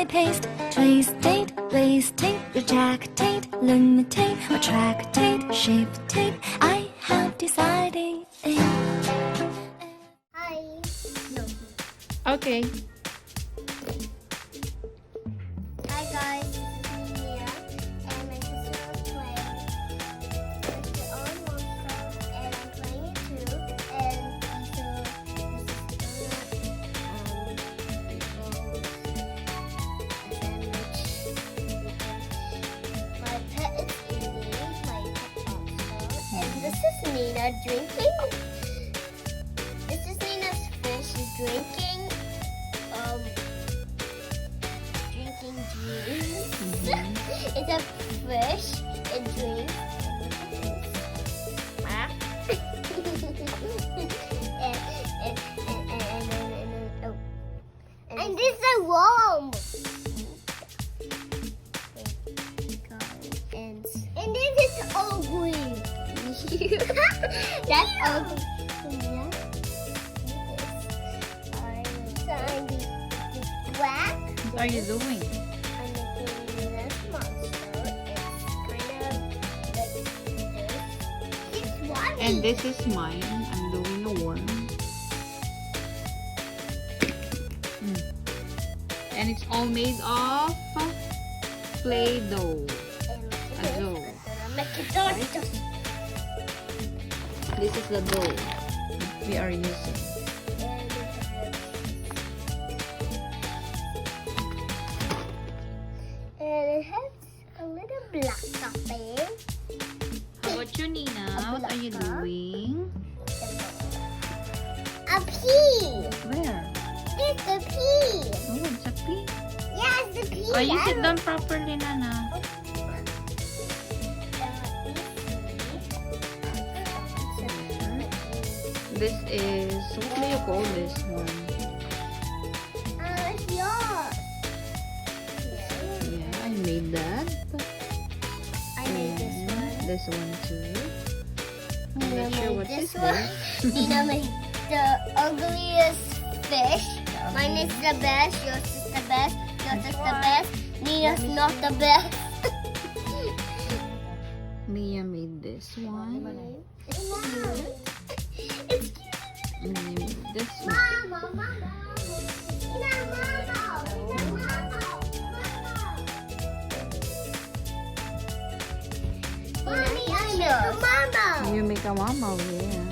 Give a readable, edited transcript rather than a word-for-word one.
paste, twistate, wastate, retractate, limitate, retractate, shiftate. I have decided. Hi. No. Okay. Hi guys, this is me Mia, and my sister is playing with her own monster, and I'm playing it too. And so this is my pet is eating, my pet also, and this is Nina drinking. This is Nina's fish drinking. Drinking juice. It's a fish. It drinks. And this is a worm. And this is ugly. That's ugly. So I'm black. What are you doing? I'm making this monster. It's kind of like this. It's one. And this is mine. I'm doing a worm. And it's all made of Play-Doh. Dough. This is the dough we are using. And it has a little black topping. How about you, Nina? What are you doing? A pea. Where? It's a pea. Oh, it's a pea. Yes, the pea. Oh, you sit down properly, Nana. This is, what do you call this one? It's yours. Yeah, I made that. I made this one. This one too. I'm Nina not sure made what this is one. this. Nina made the ugliest fish. Mine is the best. Yours is the best. Yours is the best. Nina's not the best. Mia made this one. It's cute. It's cute. And Mia made this one. Mama, mama. Nina, mama. Mommy, I know. Mama. You make a mama, yeah.